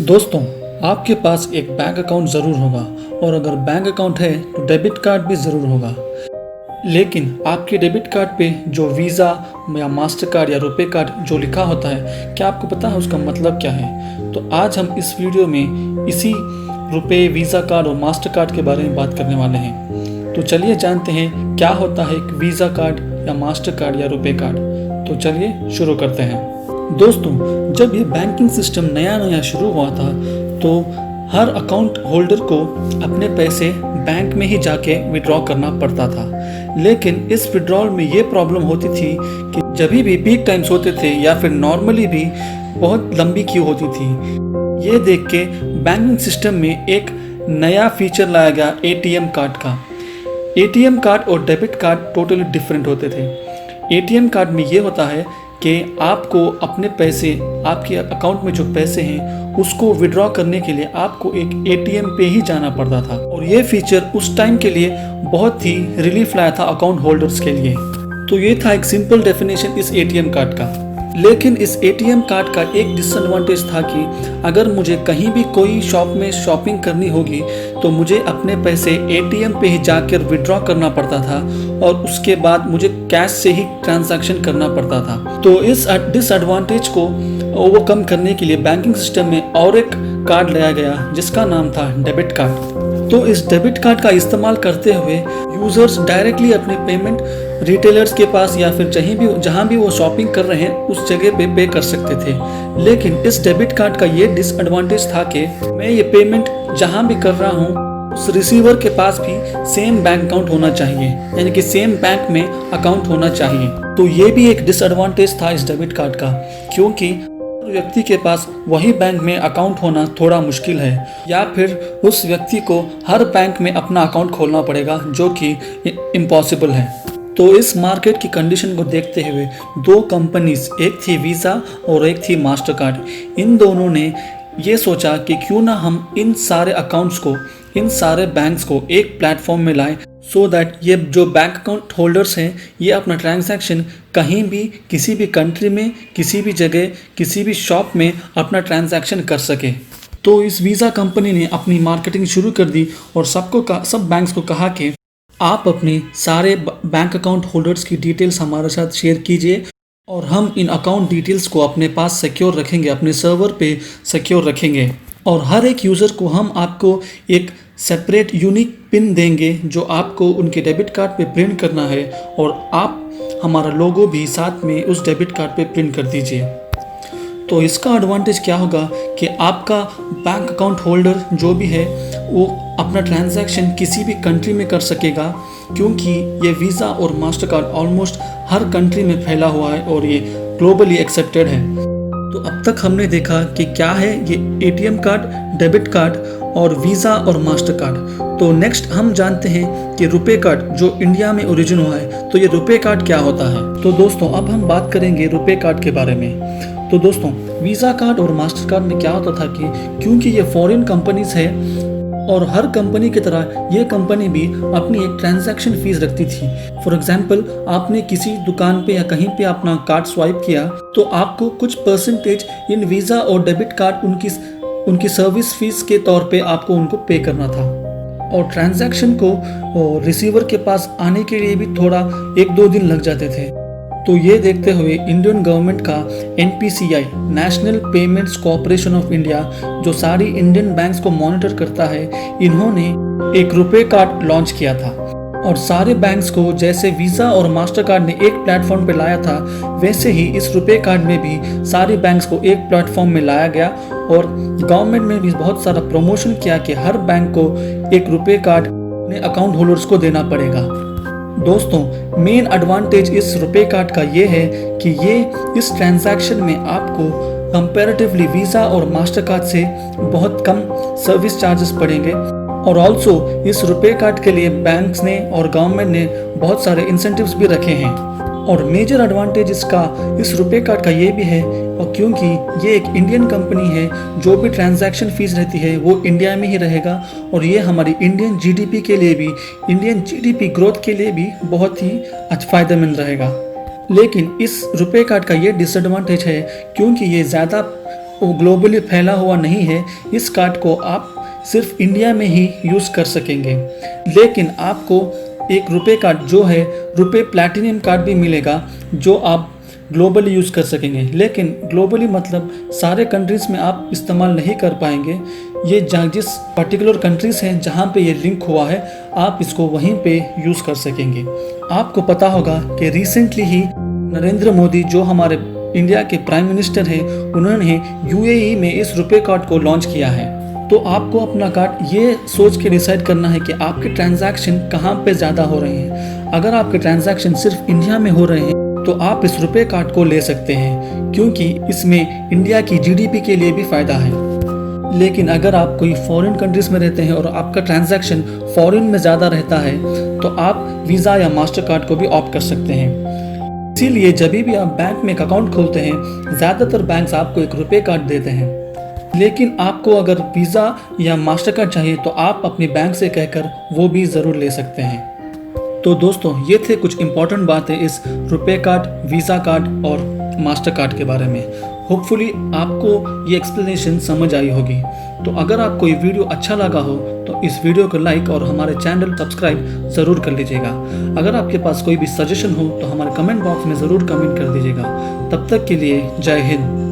दोस्तों, आपके पास एक बैंक अकाउंट ज़रूर होगा और अगर बैंक अकाउंट है तो डेबिट कार्ड भी ज़रूर होगा। लेकिन आपके डेबिट कार्ड पे जो वीज़ा या मास्टर कार्ड या रुपए कार्ड जो लिखा होता है, क्या आपको पता है उसका मतलब क्या है? तो आज हम इस वीडियो में इसी रुपए, वीज़ा कार्ड और मास्टर कार्ड के बारे में बात करने वाले हैं। तो चलिए जानते हैं क्या होता है एक वीज़ा कार्ड या मास्टर कार्ड या रुपए कार्ड। तो चलिए शुरू करते हैं। दोस्तों, जब ये बैंकिंग सिस्टम नया शुरू हुआ था तो हर अकाउंट होल्डर को अपने पैसे बैंक में ही जाके विड्रॉ करना पड़ता था। लेकिन इस विड्रॉल में ये प्रॉब्लम होती थी कि जब भी पीक टाइम्स होते थे या फिर नॉर्मली भी बहुत लंबी क्यू होती थी। ये देख के बैंकिंग सिस्टम में एक नया फीचर लाया गया एटीएम कार्ड का। एटीएम कार्ड और डेबिट कार्ड टोटली डिफरेंट होते थे। एटीएम कार्ड में ये होता है कि आपको अपने पैसे, आपके अकाउंट में जो पैसे हैं उसको विड्रॉ करने के लिए आपको एक एटीएम पे ही जाना पड़ता था। और ये फीचर उस टाइम के लिए बहुत ही रिलीफ लाया था अकाउंट होल्डर्स के लिए। तो ये था एक सिंपल डेफिनेशन इस एटीएम कार्ड का। लेकिन इस एटीएम कार्ड का एक डिसएडवांटेज था कि अगर मुझे कहीं भी कोई शॉप में शॉपिंग करनी होगी तो मुझे अपने पैसे एटीएम पे ही जाकर विड्रॉ करना पड़ता था और उसके बाद मुझे कैश से ही ट्रांजैक्शन करना पड़ता था। तो इस डिसएडवांटेज को ओवरकम करने के लिए बैंकिंग सिस्टम में और एक कार्ड लाया गया जिसका नाम था डेबिट कार्ड। तो इस डेबिट कार्ड का इस्तेमाल करते हुए यूजर्स डायरेक्टली अपने पेमेंट रिटेलर्स के पास या फिर जहाँ भी वो शॉपिंग कर रहे हैं उस जगह पे कर सकते थे। लेकिन इस डेबिट कार्ड का ये डिसएडवांटेज था कि मैं ये पेमेंट जहाँ भी कर रहा हूँ उस रिसीवर के पास भी सेम बैंक अकाउंट होना चाहिए, यानी कि सेम बैंक में अकाउंट होना चाहिए। तो ये भी एक डिसएडवांटेज था इस डेबिट कार्ड का, क्योंकि व्यक्ति के पास वही बैंक में अकाउंट होना थोड़ा मुश्किल है या फिर उस व्यक्ति को हर बैंक में अपना अकाउंट खोलना पड़ेगा, जो कि इम्पॉसिबल है। तो इस मार्केट की कंडीशन को देखते हुए दो कंपनीज, एक थी वीज़ा और एक थी मास्टर कार्ड, इन दोनों ने ये सोचा कि क्यों ना हम इन सारे अकाउंट्स को, इन सारे बैंक्स को एक प्लेटफॉर्म में लाएं सो दैट ये जो बैंक अकाउंट होल्डर्स हैं ये अपना ट्रांजैक्शन कहीं भी, किसी भी कंट्री में, किसी भी जगह, किसी भी शॉप में अपना ट्रांजैक्शन कर सके। तो इस वीज़ा कंपनी ने अपनी मार्केटिंग शुरू कर दी और सब बैंक्स को कहा कि आप अपने सारे बैंक अकाउंट होल्डर्स की डिटेल्स हमारे साथ शेयर कीजिए और हम इन अकाउंट डिटेल्स को अपने पास सिक्योर रखेंगे, अपने सर्वर पे सिक्योर रखेंगे। और हर एक यूज़र को हम आपको एक सेपरेट यूनिक पिन देंगे जो आपको उनके डेबिट कार्ड पे प्रिंट करना है और आप हमारा लोगो भी साथ में उस डेबिट कार्ड पे प्रिंट कर दीजिए। तो इसका एडवांटेज क्या होगा कि आपका बैंक अकाउंट होल्डर जो भी है वो अपना ट्रांजैक्शन किसी भी कंट्री में कर सकेगा, क्योंकि ये वीज़ा और मास्टर कार्ड ऑलमोस्ट हर कंट्री में फैला हुआ है और ये ग्लोबली एक्सेप्टेड है। तो अब तक हमने देखा कि क्या है ये एटीएम कार्ड, डेबिट कार्ड और वीज़ा और मास्टर कार्ड। तो नेक्स्ट हम जानते हैं कि रुपए कार्ड जो इंडिया में ओरिजिन हुआ है, तो ये रुपए कार्ड क्या होता है। तो दोस्तों, अब हम बात करेंगे रुपए कार्ड के बारे में। तो दोस्तों, वीज़ा कार्ड और मास्टर कार्ड में क्या होता था कि क्योंकि ये फॉरेन कंपनीज है और हर कंपनी की तरह ये कंपनी भी अपनी एक ट्रांजैक्शन फीस रखती थी। फॉर एग्जांपल, आपने किसी दुकान पे या कहीं पे अपना कार्ड स्वाइप किया तो आपको कुछ परसेंटेज इन वीज़ा और डेबिट कार्ड उनकी सर्विस फीस के तौर पे आपको उनको पे करना था। और ट्रांजैक्शन को रिसीवर के पास आने के लिए भी थोड़ा 1-2 दिन लग जाते थे। तो ये देखते हुए इंडियन गवर्नमेंट का NPCI, national payments corporation of India, जो सारी इंडियन बैंक्स को मॉनिटर करता है, इन्होंने एक रुपए कार्ड लॉन्च किया था। और सारे बैंक्स को जैसे वीज़ा और मास्टर कार्ड ने एक प्लेटफॉर्म पे लाया था, वैसे ही इस रुपए कार्ड में भी सारे बैंक्स को एक प्लेटफॉर्म में लाया गया। और गवर्नमेंट ने भी बहुत सारा प्रमोशन किया कि हर बैंक को एक रुपए कार्ड अपने अकाउंट होल्डर्स को देना पड़ेगा। दोस्तों, मेन एडवांटेज इस रुपए कार्ड का ये है कि ये इस ट्रांजैक्शन में आपको कंपैरेटिवली वीज़ा और मास्टर कार्ड से बहुत कम सर्विस चार्जेस पड़ेंगे। और ऑल्सो इस रुपए कार्ड के लिए बैंक्स ने और गवर्नमेंट ने बहुत सारे इंसेंटिव्स भी रखे हैं। और मेजर एडवांटेज इस रुपए कार्ड का ये भी है, और क्योंकि ये एक इंडियन कंपनी है, जो भी ट्रांजैक्शन फीस रहती है वो इंडिया में ही रहेगा और ये हमारी इंडियन जीडीपी के लिए भी, इंडियन जीडीपी ग्रोथ के लिए भी बहुत ही फायदेमंद रहेगा। लेकिन इस रुपए कार्ड का ये डिसएडवांटेज है क्योंकि ये ज़्यादा वो ग्लोबली फैला हुआ नहीं है। इस कार्ड को आप सिर्फ इंडिया में ही यूज़ कर सकेंगे। लेकिन आपको एक रुपए कार्ड जो है रुपए प्लैटिनम कार्ड भी मिलेगा, जो आप ग्लोबली यूज़ कर सकेंगे। लेकिन ग्लोबली मतलब सारे कंट्रीज़ में आप इस्तेमाल नहीं कर पाएंगे। ये जिस पर्टिकुलर कंट्रीज़ हैं जहाँ पे ये लिंक हुआ है, आप इसको वहीं पे यूज़ कर सकेंगे। आपको पता होगा कि रिसेंटली ही नरेंद्र मोदी जो हमारे इंडिया के प्राइम मिनिस्टर हैं, उन्होंने यूएई में इस रुपए कार्ड को लॉन्च किया है। तो आपको अपना कार्ड ये सोच के डिसाइड करना है कि आपके ट्रांजैक्शन कहाँ पे ज़्यादा हो रहे हैं। अगर आपके ट्रांजैक्शन सिर्फ इंडिया में हो रहे हैं तो आप इस रुपए कार्ड को ले सकते हैं, क्योंकि इसमें इंडिया की जीडीपी के लिए भी फ़ायदा है। लेकिन अगर आप कोई फॉरेन कंट्रीज़ में रहते हैं और आपका ट्रांजैक्शन फॉरेन में ज़्यादा रहता है तो आप वीज़ा या मास्टर कार्ड को भी ऑप्ट कर सकते हैं। इसीलिए जब भी आप बैंक में एक अकाउंट खोलते हैं, ज़्यादातर बैंक्स आपको एक रुपए कार्ड देते हैं। लेकिन आपको अगर वीज़ा या मास्टर कार्ड चाहिए तो आप अपने बैंक से कहकर वो भी ज़रूर ले सकते हैं। तो दोस्तों, ये थे कुछ इंपॉर्टेंट बातें इस रुपए कार्ड, वीज़ा कार्ड और मास्टर कार्ड के बारे में। होपफुली आपको ये एक्सप्लेनेशन समझ आई होगी। तो अगर आपको ये वीडियो अच्छा लगा हो तो इस वीडियो को लाइक और हमारे चैनल सब्सक्राइब ज़रूर कर लीजिएगा। अगर आपके पास कोई भी सजेशन हो तो हमारे कमेंट बॉक्स में ज़रूर कमेंट कर दीजिएगा। तब तक के लिए जय हिंद।